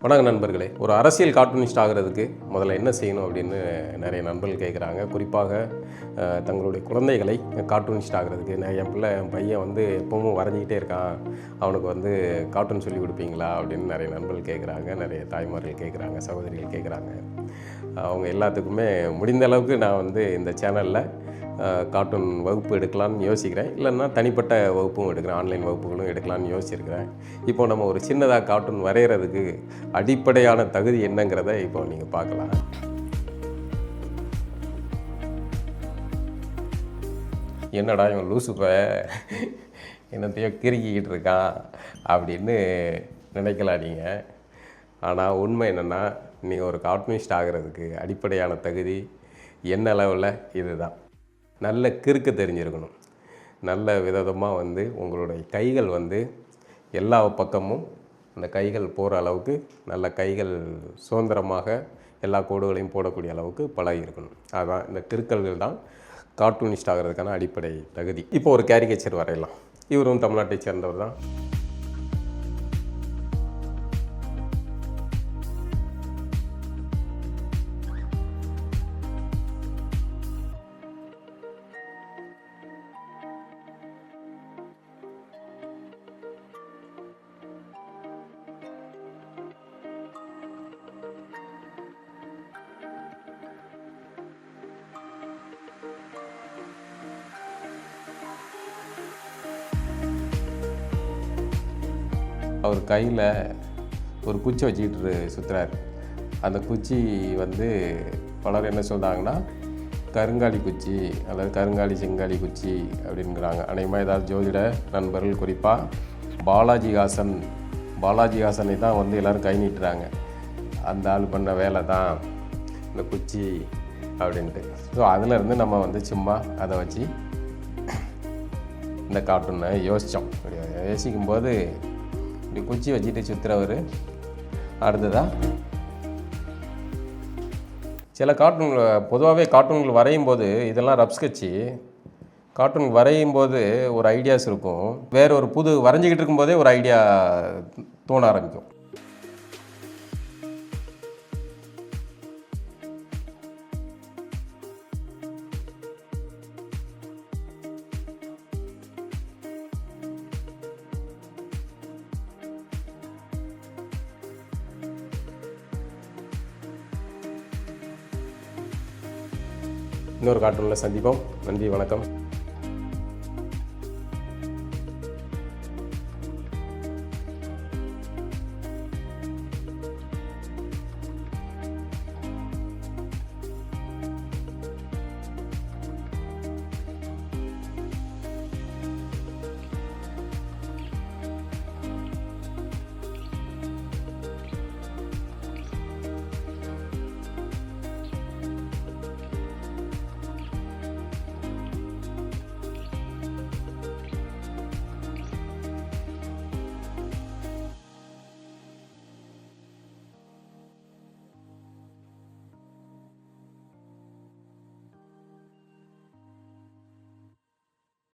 வணக்கம் நண்பர்களே. ஒரு அரசியல் கார்ட்டூனிஸ்ட் ஆகிறதுக்கு முதல்ல என்ன செய்யணும் அப்படின்னு நிறைய நண்பர்கள் கேட்குறாங்க. குறிப்பாக தங்களுடைய குழந்தைகளை கார்ட்டூனிஸ்ட் ஆகிறதுக்கு என் பையன் வந்து எப்பவும் வரைஞ்சிக்கிட்டே இருக்கான், அவனுக்கு வந்து கார்ட்டூன் சொல்லி கொடுப்பீங்களா அப்படின்னு நிறைய நண்பர்கள் கேட்குறாங்க. நிறைய தாய்மார்கள் கேட்குறாங்க, சகோதரிகள் கேட்குறாங்க. அவங்க எல்லாத்துக்குமே முடிந்த அளவுக்கு நான் வந்து இந்த சேனலில் கார்ட்டூன் வகுப்பு எடுக்கலான்னு யோசிக்கிறேன். இல்லைன்னா தனிப்பட்ட வகுப்பும் எடுக்கிறேன், ஆன்லைன் வகுப்புகளும் எடுக்கலான்னு யோசிச்சிருக்கிறேன். இப்போ நம்ம ஒரு சின்னதாக கார்ட்டூன் வரைகிறதுக்கு அடிப்படையான தகுதி என்னங்கிறத இப்போ நீங்கள் பார்க்கலாம். என்னடா இவன் லூசுப்ப என்னத்தையோ கிறுக்கிக்கிட்டு இருக்கான் அப்படின்னு நினைக்கலாம் நீங்கள். ஆனால் உண்மை என்னென்னா, நீங்கள் ஒரு கார்ட்டூனிஸ்ட் ஆகிறதுக்கு அடிப்படையான தகுதி என்ன அளவில் இதுதான். நல்ல கிறுக்க தெரிஞ்சிருக்கணும். நல்ல விதமாக வந்து உங்களுடைய கைகள் வந்து எல்லா பக்கமும் அந்த கைகள் போகிற அளவுக்கு நல்ல கைகள் சுதந்திரமாக எல்லா கோடுகளையும் போடக்கூடிய அளவுக்கு பழகி இருக்கணும். அதுதான் இந்த கிறுக்கல்கள் தான் கார்ட்டூனிஸ்ட் ஆகிறதுக்கான அடிப்படை தகுதி. இப்போ ஒரு கேரிகேச்சர் வரையலாம். இவரும் தமிழ்நாட்டை சேர்ந்தவர் தான். அவர் கையில் ஒரு குச்சி வச்சுக்கிட்டு சுற்றுறாரு. அந்த குச்சி வந்து பலர் என்ன சொல்கிறாங்கன்னா கருங்காலி குச்சி அல்லது கருங்காலி செங்காலி குச்சி அப்படிங்கிறாங்க. அநேகமாக ஏதாவது ஜோதிட நண்பர்கள், குறிப்பாக பாலாஜிஹாசனை தான் வந்து எல்லோரும் கை நீட்டுறாங்க. அந்த ஆள் பண்ண வேலை தான் இந்த குச்சி அப்படின்ட்டு. ஸோ அதிலேருந்து நம்ம வந்து சும்மா அதை வச்சு இந்த கார்ட்டூனை யோசித்தோம். யோசிக்கும்போது இப்படி குச்சி வச்சுட்டு சுற்றுறவர் அடுத்ததாக சில கார்ட்டூன்கள், பொதுவாகவே கார்ட்டூன்கள் வரையும் போது இதெல்லாம் ரப் ஸ்கெட்சு. கார்ட்டூன் வரையும் போது ஒரு ஐடியாஸ் இருக்கும், வேறு ஒரு புது வரைஞ்சிக்கிட்டு இருக்கும்போதே ஒரு ஐடியா தோண ஆரம்பிக்கும். இன்னொரு கார்ட்டூனில் சந்திப்போம். நன்றி, வணக்கம்.